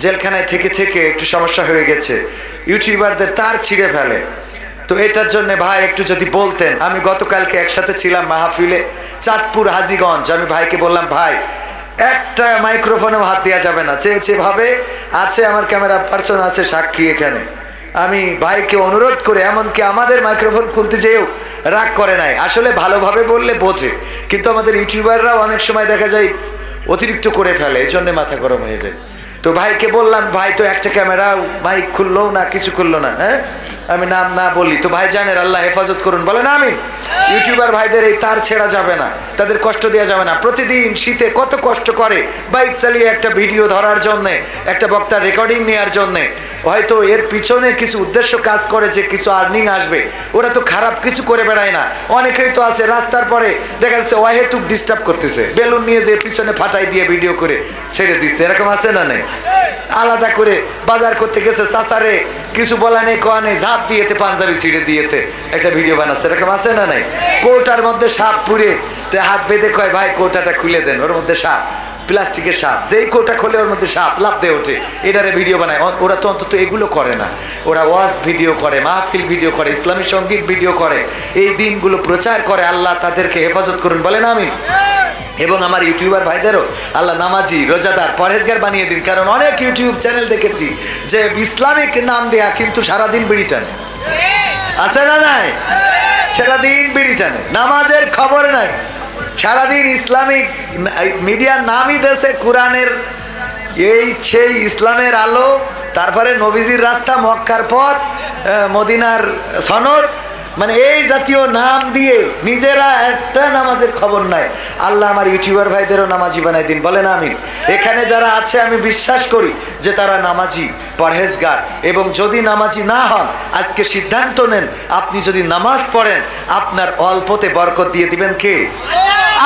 জেলখানায় থেকে থেকে একটু সমস্যা হয়ে গেছে, ইউটিউবারদের তার ছিঁড়ে ফেলে। তো এটার জন্য ভাই একটু যদি বলতেন। আমি গতকালকে একসাথে ছিলাম মাহফিলে, চাঁদপুর হাজীগঞ্জ। আমি ভাইকে বললাম, ভাই একটা মাইক্রোফোনেও হাত দেওয়া যাবে না, চেয়েছে ভাবে আছে, আমার ক্যামেরা পার্সন আছে সাক্ষী এখানে। আমি ভাইকে অনুরোধ করে, এমনকি আমাদের মাইক্রোফোন খুলতে যেয়েও রাগ করে নাই। আসলে ভালোভাবে বললে বোঝে, কিন্তু আমাদের ইউটিউবাররাও অনেক সময় দেখা যায় অতিরিক্ত করে ফেলে, এই জন্য মাথা গরম হয়ে যায়। তো ভাইকে বললাম, ভাই তো একটা ক্যামেরা মাইক খুললো না, কিছু করলো না। হ্যাঁ, আমি নাম না বলি তো ভাই জানেন, আল্লাহ হেফাজত করুন, বলেন আমিন। ইউটিউবার ভাইদের এই তার ছেড়া যাবে না, তাদের কষ্ট দেওয়া যাবে না। প্রতিদিন শীতে কত কষ্ট করে বাইক চালিয়ে একটা ভিডিও ধরার জন্যে, একটা বক্তার রেকর্ডিং নেওয়ার জন্যে। হয়তো এর পিছনে কিছু উদ্দেশ্য কাজ করে যে কিছু আর্নিং আসবে, ওরা তো খারাপ কিছু করে বেড়ায় না। অনেকেই তো আছে রাস্তার পরে দেখা যাচ্ছে অহেতুক ডিস্টার্ব করতেছে, বেলুন নিয়ে যে পিছনে ফাটাই দিয়ে ভিডিও করে ছেড়ে দিচ্ছে, এরকম আছে না নেই? আলাদা করে বাজার করতে গেছে, চাচারে কিছু বলা নেই, কোয়া নেই, ঝাঁপ দিয়েতে পাঞ্জাবি ছিঁড়ে দিয়েতে একটা ভিডিও বানাচ্ছে, এরকম আছে না নাই? কৌটার মধ্যে সাপ পুড়ে তে হাত বেঁধে কয়, ভাই কৌটাটা খুলে দেন, ওর মধ্যে সাপ, প্লাস্টিকের সাপ, যেই কৌটা খোলে ওর মধ্যে সাপ লাফ দিয়ে ওঠে, এটারে ভিডিও বানায়। ওরা তো অন্তত এগুলো করে না, ওরা ওয়াজ ভিডিও করে, মাহফিল ভিডিও করে, ইসলামী সঙ্গীত ভিডিও করে, এই দিনগুলো প্রচার করে। আল্লাহ তাদেরকে হেফাজত করুন, বলেন আমিন। এবং আমার ইউটিউবার ভাইদেরও আল্লাহ নামাজি, রোজাদার, পরহেজগার বানিয়ে দিন। কারণ অনেক ইউটিউব চ্যানেল দেখেছি যে ইসলামিক নাম দেয়া কিন্তু সারাদিন বিড়ি টানে, আছে না নাই? সারাদিন বিড়ি টানে, নামাজের খবর নাই, সারাদিন ইসলামিক মিডিয়ার নামই দেশে, কোরআনের এই সেই ইসলামের আলো, তারপরে নবীজির রাস্তা, মক্কার পথ, মদিনার সনদ, মানে এই জাতীয় নাম দিয়ে নিজেরা একটা নামাজের খবর নাই। আল্লাহ আমার ইউটিউবার ভাইদেরও নামাজি বানাই দিন, বলেন আমিন। এখানে যারা আছে আমি বিশ্বাস করি যে তারা নামাজি, পরহেজগার। এবং যদি নামাজি না হন, আজকে সিদ্ধান্ত নেন, আপনি যদি নামাজ পড়েন আপনার অল্পতে বরকত দিয়ে দিবেন কে?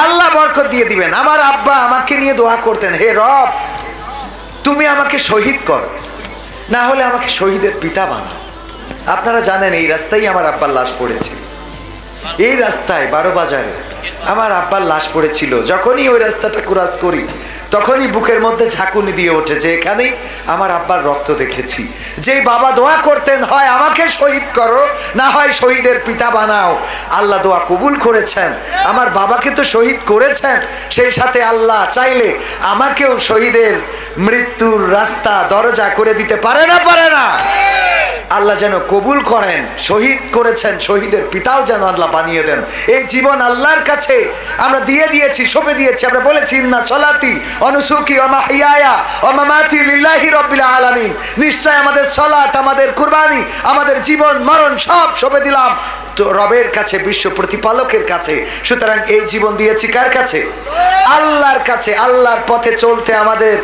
আল্লাহ বরকত দিয়ে দিবেন। আমার আব্বা আমাকে নিয়ে দোয়া করতেন, হে রব তুমি আমাকে শহীদ কর, না হলে আমাকে শহীদের পিতা বানাও। আপনারা জানেন এই রাস্তায় আমার আব্বার লাশ পড়েছিল, এই রাস্তায় 12 বাজারে আমার আব্বার লাশ পড়েছিল। যখনই ওই রাস্তাটা ক্রস করি তখনই বুকের মধ্যে ঝাঁকুনি দিয়ে ওঠে যে এখানেই আমার আব্বার রক্ত দেখেছি। যেই বাবা দোয়া করতেন, হয় আমাকে শহীদ করো, না হয় শহীদের পিতা বানাও। আল্লাহ দোয়া কবুল করেছেন, আমার বাবাকে তো শহীদ করেছেন, সেই সাথে আল্লাহ চাইলে আমাকেও শহীদের মৃত্যুর রাস্তা দরজা করে দিতে পারে না? পারে না? আল্লাহ যেন কবুল করেন, শহীদ করেছেন, শহীদের পিতাও যেন আল্লাহ বানিয়ে দেন। এই জীবন আল্লাহর কাছে আমরা দিয়ে দিয়েছি, সঁপে দিয়েছি। আমরা বলেছি, ইন্না সলাতি ওয়া নুসুকি ওয়া মাহইয়ায়া ওয়া মামাতি লিল্লাহি রাব্বিল আলামিন, নিশ্চয় আমাদের সলাত, আমাদের কুরবানি, আমাদের জীবন মরণ সব সঁপে দিলাম তো রবের কাছে, বিশ্ব প্রতিপালকের কাছে। সুতরাং এই জীবন দিয়েছি কার কাছে? আল্লাহর কাছে। আল্লাহর পথে চলতে আমাদের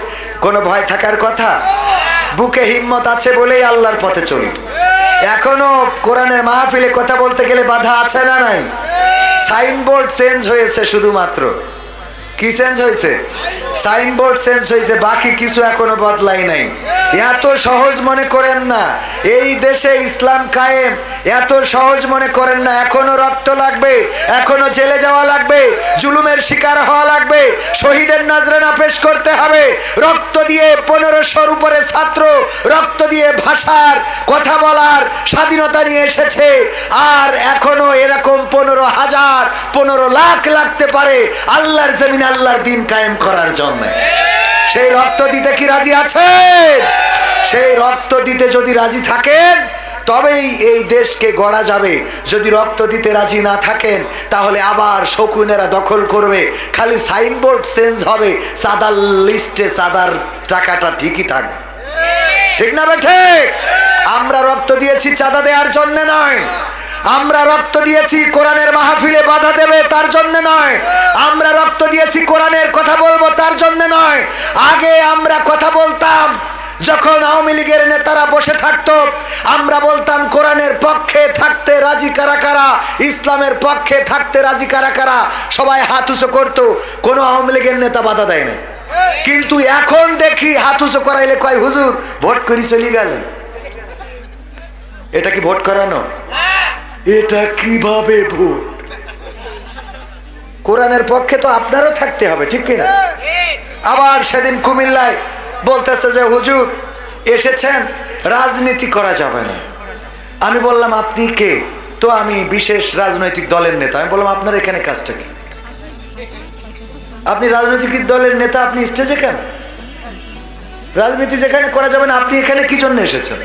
কোনো ভয় থাকার কথা? বুকে হিম্মত আছে বলেই আল্লাহর পথে চলি। এখনো কোরআনের মাহফিলে কথা বলতে গেলে বাধা আছে না নাই? সাইনবোর্ড চেঞ্জ হয়েছে, শুধুমাত্র কি চেঞ্জ হয়েছে? সাইনবোর্ড চেঞ্জ হয়েছে, বাকি কিছু এখনো বদলাই নাই। এত সহজ মনে করেন না এই দেশে ইসলাম কায়েম, এত সহজ মনে করেন না। এখনো রক্ত লাগবে, এখনো জেলে যাওয়া লাগবে, জুলুমের শিকার হওয়া লাগবে, শহীদের নজরানা পেশ করতে হবে। রক্ত দিয়ে 1500-র উপরে ছাত্র রক্ত দিয়ে ভাষার, কথা বলার স্বাধীনতা নিয়ে এসেছে। আর এখনো এরকম 15,000, 15 লাখ লাগতে পারে আল্লাহর জমিনে আল্লাহর দিন কায়েম করার জন্য। সেই রক্ত দিতে কি রাজি আছেন? সেই রক্ত দিতে যদি রাজি থাকেন তবেই এই দেশকে গড়া যাবে। যদি রক্ত দিতে রাজি না থাকেন তাহলে আবার শকুনেরা দখল করবে, খালি সাইনবোর্ড চেঞ্জ হবে, সাদার লিস্টে সাদার টাকাটা ঠিকই থাকবে। ঠিক না বেঠে? আমরা রক্ত দিয়েছি চাঁদা দেওয়ার জন্য নয়, আমরা রক্ত দিয়েছি কোরআনের মাহফিলে বাধা দেবে তার জন্য নয়, আমরা রক্ত দিয়েছি কোরআনের কথা বলবো তার জন্য নয়। আগে আমরা কথা বলতাম যখন আওয়ামী লীগের নেতারা বসে থাকতো, আমরা বলতাম কোরআনের পক্ষে থাকতে রাজি কারা কারা, ইসলামের পক্ষে থাকতে রাজি কারা কারা, সবাই হাত উঁচু করতো, কোনো আওয়ামী লীগের নেতা বাধা দেয় না। কিন্তু এখন দেখি হাত উঁচু করাইলে কয় হুজুর ভোট করি চলে গেলেন। এটা কি ভোট করানো? এটা কিভাবে ভোট? কোরআনের পক্ষে তো আপনারও থাকতে হবে, ঠিক কিনা? আবার সেদিন কুমিল্লায় বলতেছে যে হুজুর এসেছেন, রাজনীতি করা যাবে না। আমি বললাম আপনি কে? তো আমি বিশেষ রাজনৈতিক দলের নেতা। আমি বললাম আপনার এখানে কাজটা কি? আপনি রাজনৈতিক দলের নেতা, আপনি স্টেজে কেন? রাজনীতি যেখানে করা যাবে না, আপনি এখানে কি জন্য এসেছেন?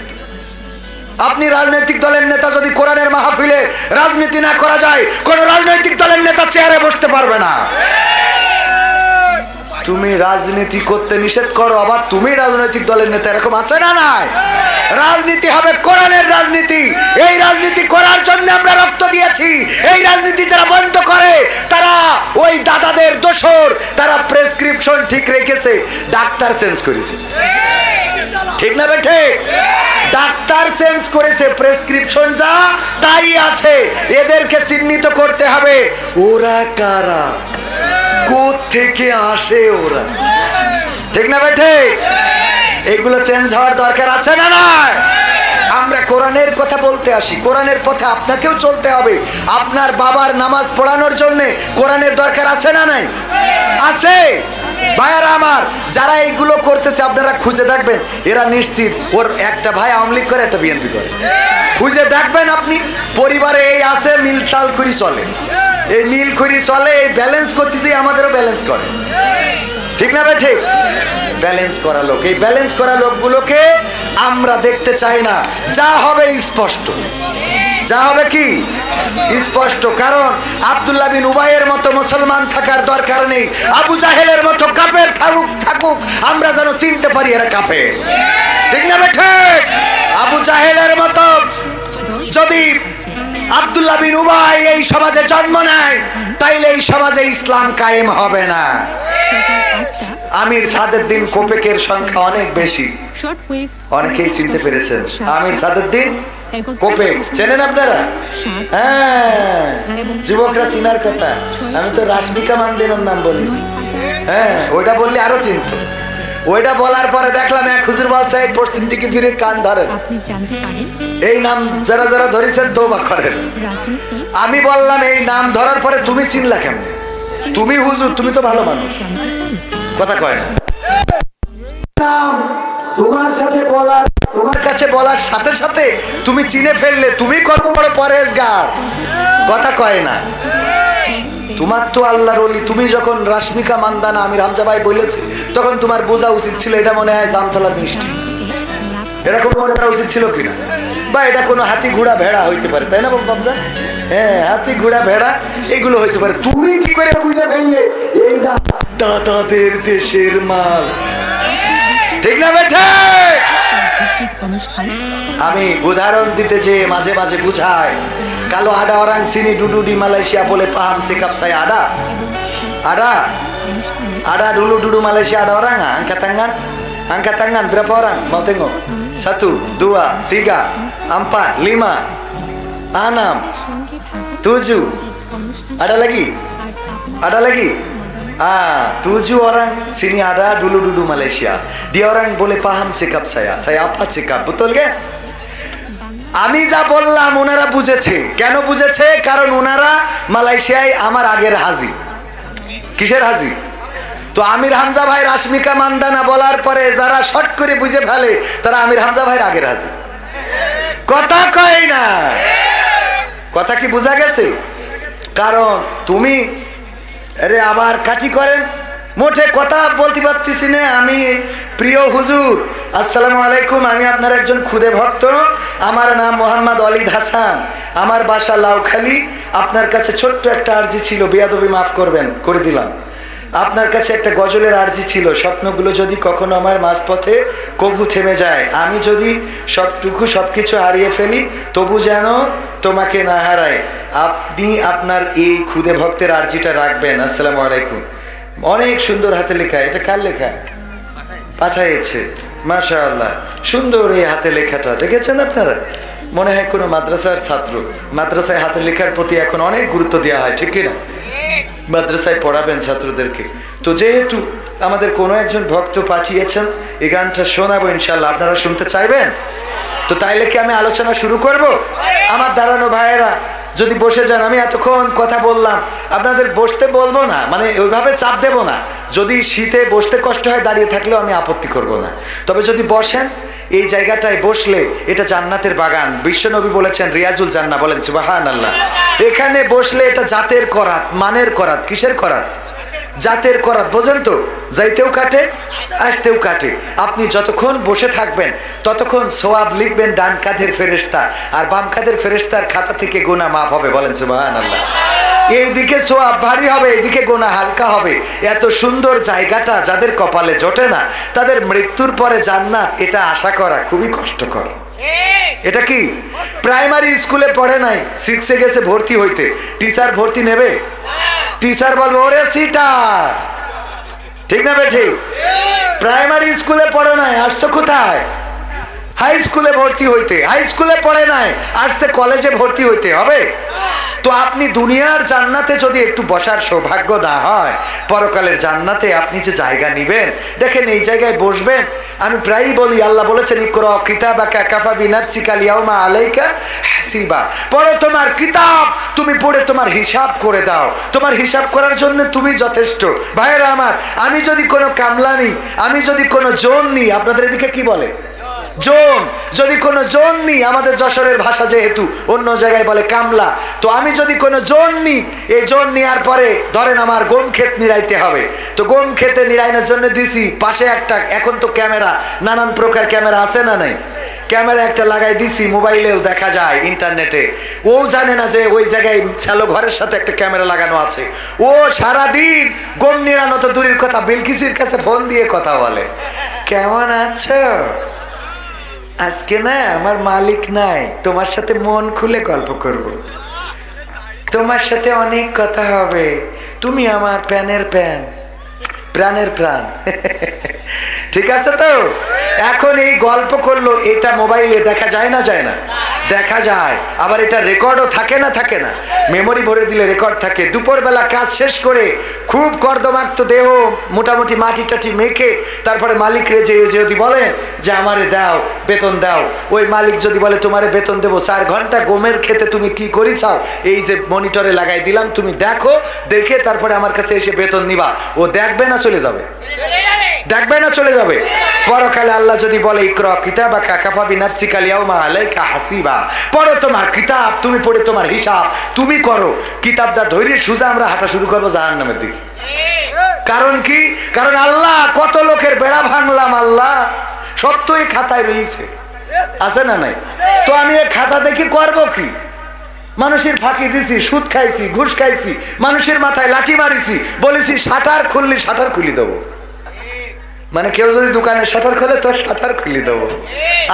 আপনি রাজনৈতিক দলের নেতা, যদি কোরআনের মাহফিলে রাজনীতি না করা যায়, কোন রাজনৈতিক দলের নেতা চেয়ারে বসতে পারবে না। তুমি রাজনীতি করতে নিষেধ করো, আবার তুমি রাজনৈতিক দলের নেতা, এরকম আছে না? নাই। রাজনীতি হবে কোরআনের রাজনীতি। এই রাজনীতি করার জন্য আমরা রক্ত দিয়েছি। এই রাজনীতি যারা বন্ধ করে তারা ওই দাদাদের দোসর, তারা প্রেসক্রিপশন ঠিক রেখেছে, ডাক্তার চেঞ্জ করেছে। ঠিক না বেঠে? ডাক্তার চেঞ্জ করেছে, প্রেসক্রিপশন যা তাই আছে। এদেরকে চিহ্নিত করতে হবে, ওরা কারা, কোত্থেকে আসে ওরা। ঠিক না বেঠে? এগুলো চেঞ্জ হওয়ার দরকার আছে না? নাই। আমরা কোরআনের কথা বলতে আসি, কোরআনের পথে আপনাকেও চলতে হবে। আপনার বাবার নামাজ পড়ানোর জন্য কোরআনের দরকার আছে না? নাই। আছে। ভাইয়ারা আমার, যারা এইগুলো করতেছে আপনারা খুঁজে দেখবেন, এরা নিশ্চিত ওর একটা ভাই আওয়ামী লীগ করে, একটা বিএনপি করে। খুঁজে দেখবেন আপনি, পরিবারে এই আছে, মিল তাল খুরি চলে, এই মিল খুরি চলে, এই ব্যালেন্স করতেছে, আমাদেরও ব্যালেন্স করে। ঠিক না ভাই? ঠিক। ব্যালেন্স করা লোক, এই ব্যালেন্স করা লোকগুলোকে আমরা দেখতে চাই না। যা হবে স্পষ্ট, যা হবে কি স্পষ্ট। কারণ আব্দুল্লাহ বিন উবাইয়ের মতো মুসলমান থাকার দরকার নেই, আবু জাহেলের মতো কাফের থাকুক, আমরা যেন চিনতে পারি এরা কাফের। ঠিক না ভাই? ঠিক। আবু জাহেলের মতো যদি আব্দুল্লাহ বিন উবাই এই সমাজে জন্ম নেয়, তাইলে এই সমাজে ইসলাম কায়েম হবে না। আমির সাদেরদ্দিন কোপেকের সংখ্যা অনেক বেশি, অনেকেই চিনতে পেরেছেন। আমির সাদেরদ্দিন কোপেক চেনেন আপনারা? হ্যাঁ, যুবকরা চিনার কথা। আমি তো রাশমিকা মান্দিনের নাম বলি, হ্যাঁ, ওইটা বললে আরো চিনত। ওইটা বলার পরে দেখলাম এক হুজুর বলছে পশ্চিম দিকে ফিরে কান ধরেন, এই নাম যারা যারা ধরেছেন তওবা করেন। আমি বললাম এই নাম ধরার পরে তুমি চিনলা কেমন? তুমি হুজুর, তুমি তো ভালো মানুষ, কথা কয় না। তোমার সাথে বলার, তোমার কাছে বলার সাথে সাথে তুমি চিনে ফেললে, তুমি কত বড় পরেজগার, কথা কয় না। তোমার তো আল্লাহর ওলি। তুমি যখন রাশমিকা মান্দানা আমির হামজা ভাই বলেছে, তখন তোমার বোঝা উচিত ছিল এটা মনে হয় জামতলার মিষ্টি, এরকম মনে করা উচিত ছিল কিনা? বা এটা কোনো হাতি ঘোড়া ভেড়া হইতে পারে, তাই না বাবজা? হ্যাঁ, হাতি ঘোড়া ভেড়া এগুলো হইতে পারে। তুমি কি করে বুঝে ফেললে এইটা দাদাদের দেশের মাল? ঠিক না বেঠে? আমি উদাহরণ দিতে যে মাঝে মাঝে বুঝাই, কালো আডা orang sini duduk di Malaysia boleh paham sikap saya ada? Ada? Ada dulu duduk Malaysia ada orang nggak? Angkat tangan berapa orang? Mau tengok? 1, 2, 3, 4, 5, 6, 7. Ada lagi? Ada lagi? 7 orang sini ada dulu duduk Malaysia. Dia orang boleh paham sikap saya. Saya apa sikap? Betul kan? আমি যা বললাম ওনারা বুঝেছে। কেন বুঝেছে? কারণ ওনারা মালয়েশিয়ায় আমার আগের হাজি। কিসের হাজি? তো আমির হামজা ভাই রাশমিকা মান্দানা বলার পরে যারা শর্ট করে বুঝে ফেলে, তারা আমির হামজা ভাইয়ের আগের হাজি। কথা কয় না? কথা কি বোঝা গেছে? কারণ তুমি আরে আবার কাটি করেন, মোটে কথা বলতে পারতেছি না। আমি প্রিয় হুজুর, আসসালামু আলাইকুম, আমি আপনার একজন খুদে ভক্ত। আমার নাম মোহাম্মদ ওয়ালিদ হাসান, আমার বাসা লাউখালী। আপনার কাছে ছোট্ট একটা আরজি ছিল, বেয়াদবি মাফ করবেন, করে দিলাম। আপনার কাছে একটা গজলের আরজি ছিল, স্বপ্নগুলো যদি কখনো আমার মাঝপথে কবু থেমে যায়, আমি যদি সবকিছু হারিয়ে ফেলি, তবু যেন তোমাকে না হারায়, আপনি আপনার এই খুদে ভক্তের আরজিটা রাখবেন। আসসালামু আলাইকুম। অনেক সুন্দর হাতে লেখা। এটা কার লেখা? পাঠাইছে, মাশাআল্লাহ, সুন্দর এই হাতে লেখাটা। দেখেছেন আপনারা? মনে হয় কোনো মাদ্রাসার ছাত্র। মাদ্রাসায় হাতে লেখার প্রতি এখন অনেক গুরুত্ব দেওয়া হয়, ঠিক কিনা? মাদ্রাসায় পড়াবেন ছাত্রদেরকে। তো যেহেতু আমাদের কোনো একজন ভক্ত পাঠিয়েছেন, এই গানটা শোনাবো ইনশাল্লাহ। আপনারা শুনতে চাইবেন তো? তাইলে কি আমি আলোচনা শুরু করব? আমার দাঁড়ানো ভাইয়েরা যদি বসে যান, আমি এতক্ষণ কথা বললাম, আপনাদের বসতে বলবো না, মানে ওইভাবে চাপ দেব না। যদি শীতে বসতে কষ্ট হয় দাঁড়িয়ে থাকলেও আমি আপত্তি করব না। তবে যদি বসেন, এই জায়গাটায় বসলে এটা জান্নাতের বাগান। বিশ্বনবী বলেছেন রিয়াজুল জান্নাহ, বলেন সুবহানাল্লাহ। এখানে বসলে এটা জাতের করাত, মানের করাত। কিসের করাত? জাতের করাত। বোঝেন তো? যাইতেও কাটে, আসতেও কাটে। আপনি যতক্ষণ বসে থাকবেন ততক্ষণ সওয়াব লিখবেন ডান কাঁধের ফেরেশতা, আর বাম কাঁধের ফেরেশতার খাতা থেকে গুনাহ মাফ হবে। বলেন সুবহানাল্লাহ। এইদিকে সওয়াব ভারী হবে, এইদিকে গুনাহ হালকা হবে। এত সুন্দর জায়গাটা যাদের কপালে জোটে না, তাদের মৃত্যুর পরে জান্নাত, এটা আশা করা খুবই কষ্টকর। এটা কি প্রাইমারি স্কুলে পড়ে নাই, 6-এ গেছে ভর্তি হইতে, টিচার ভর্তি নেবে? টিচার বলবে ওরে সিটার, ঠিক না বেঠিক? প্রাইমারি স্কুলে পড়ে নাই, আসছো কোথায়? হাই স্কুলে ভর্তি হইতে। হাই স্কুলে পড়ে নাই, আসছে কলেজে ভর্তি হইতে হবে। তো আপনি দুনিয়ার জান্নাতে যদি একটু বসার সৌভাগ্য না হয়, পরকালের জান্নাতে আপনি যে জায়গা নিবেন, দেখেন এই জায়গায় বসবেন। আমি প্রায়ই বলি, আল্লাহ বলেছেন ইকরা কিতাবাকা কাফা বিনাফসিকাল ইয়াউমা আলাইকা হাসিবা। পড়ো তোমার কিতাব, তুমি পড়ে তোমার হিসাব করে দাও। তোমার হিসাব করার জন্য তুমি যথেষ্ট। ভাইয়েরা আমার, আমি যদি কোনো কামলা নিই, আমি যদি কোনো জোন নিই, আপনাদের এদিকে কি বলে? জোন। যদি কোনো জোন নিই, আমাদের যশোরের ভাষা যেহেতু, অন্য জায়গায় বলে কামলা। তো আমি যদি কোনো জোন নিই, এই জোন নেওয়ার পরে ধরেন আমার গম ক্ষেত নিড়াইতে হবে। তো গম ক্ষেতে নিড়াইনের জন্য দিছি পাশে একটা, এখন তো ক্যামেরা, নানান প্রকার ক্যামেরা আছে না নাই? ক্যামেরা একটা লাগাই দিছি, মোবাইলেও দেখা যায়, ইন্টারনেটে। ও জানে না যে ওই জায়গায় শ্যালো ঘরের সাথে একটা ক্যামেরা লাগানো আছে। ও সারাদিন গম নিড়ানো তো দূরের কথা, বিলকিসির কাছে ফোন দিয়ে কথা বলে, কেমন আছো? আজকে না আমার মালিক নাই, তোমার সাথে মন খুলে গল্প করব, তোমার সাথে অনেক কথা হবে, তুমি আমার প্যানের প্যান, প্রাণের প্রাণ। ঠিক আছে তো? এখন এই গল্প করলো, এটা মোবাইলে দেখা যায় না? যায় না? দেখা যায়। আবার এটা রেকর্ডও থাকে না? থাকে না? মেমোরি ভরে দিলে রেকর্ড থাকে। দুপুরবেলা কাজ শেষ করে খুব কর্দমাক্ত দেহ, মোটামুটি মাটি টাটি মেখে তারপরে মালিক রে যে যদি বলেন যে আমারে দাও, বেতন দাও, ওই মালিক যদি বলে তোমারে বেতন দেবো 4 ঘন্টা গমের খেতে তুমি কি করি চাও, এই যে মনিটরে লাগাই দিলাম, তুমি দেখো, দেখে তারপরে আমার কাছে এসে বেতন নিবা। ও দেখবে না চলে যাবে? দেখবে না চলে যাবে? পরকালে আল্লাহ যদি বলে ইকরা কিতাবাকা কাফা বিনাফসিকাল ইয়াউমা আলাইকা হাসিবা, পড়ো তোমার কিতাব, তুমি পড়ে তোমার হিসাব তুমি করো। কিতাবটা ধরে সোজা আমরা হাঁটা শুরু করবো জাহান্নামের দিকে। কারণ কি? কারণ আল্লাহ কত লোকের বেড়া ভাঙলাম, আল্লাহ সব তো এই খাতায় রয়েছে, আছে না নাই? তো আমি এই খাতা দেখি করবো কি? মানুষের ফাঁকি দিছি, সুদ খাইছি, ঘুষ খাইছি, মানুষের মাথায় লাঠি মারিছি, বলেছি শাটার খুললি শাটার খুলি দেবো। মানে কেউ যদি দোকানের শাটার খোলে তো শাটার খুলে দেবো,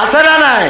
আছে না নাই?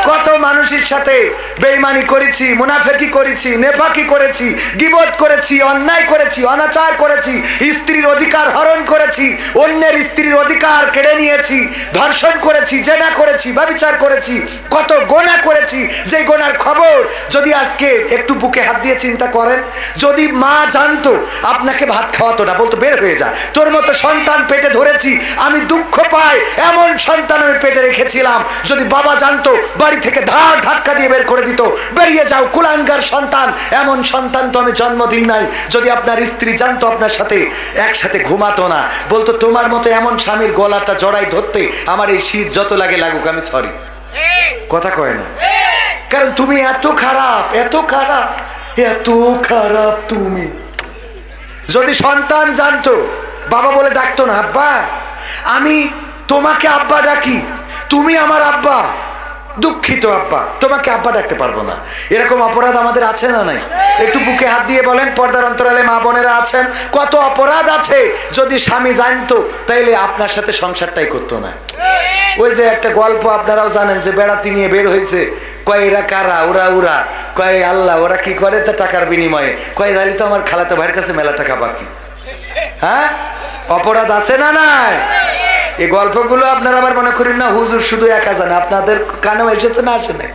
কত মানুষের সাথে বেঈমানি করেছি, মুনাফিকি করেছি, নেফাকি করেছি, গীবত করেছি, অন্যায় করেছি, অনাচার করেছি, স্ত্রীর অধিকার হরণ করেছি, অন্যের স্ত্রীর অধিকার কেড়ে নিয়েছি, ধর্ষণ করেছি, জেনা করেছি, ব্যভিচার করেছি, কত গোনা করেছি। যে গোনার খবর যদি আজকে একটু বুকে হাত দিয়ে চিন্তা করেন, যদি মা জানতো আপনাকে ভাত খাওয়াতো না, বলতো বের হয়ে যা, তোর মতো সন্তান পেটে ধরেছি, আমি দুঃখ পাই, এমন সন্তান আমি পেটে রেখেছিলাম, যদি বাবা জানতো বাড়ি থেকে ধাক্কা দিয়ে বের করে দিত, বেরিয়ে যাও কুলাঙ্গার সন্তান, এমন সন্তান তো আমি জন্ম দিই নাই। যদি আপনার স্ত্রী জানতো আপনার সাথে একসাথে ঘুমাতো না, বলতো তোমার মতো এমন স্বামীর গলাটা জড়াই ধরতে আমার এই শীত যত লাগে লাগুক আমি সরি, কথা কয় না? কারণ তুমি এত খারাপ, এত খারাপ, এত খারাপ তুমি। যদি সন্তান জানতো, বাবা বলে ডাকতো না, আব্বা আমি তোমাকে আব্বা ডাকি, তুমি আমার আব্বা, দুঃখিত আব্বা, তোমাকে আব্বা ডাকতে পারবো না। এরকম অপরাধ আমাদের আছে না নাই? একটু বুকে হাত দিয়ে বলেন, পর্দার অন্তরালে মা বোনেরা আছেন, কত অপরাধ আছে। যদি স্বামী জানতো তাইলে আপনার সাথে সংসারটাই করতো না। ওই যে একটা গল্প আপনারাও জানেন, যে বেড়াতি নিয়ে বের হয়েছে, কয় এরা কারা, ওরা ওরা, কয় আল্লাহ, ওরা কি করে তা টাকার বিনিময়ে, কয় জানি তো আমার খালাতো ভাইয়ের কাছে মেলা টাকা বাকি। হ্যাঁ, অপরাধ আছে না নাই? এই গল্পগুলো আপনারা আবার মনে করেন না হুজুর শুধু একা জানে, আপনাদের কানেও এসেছে না আসে না?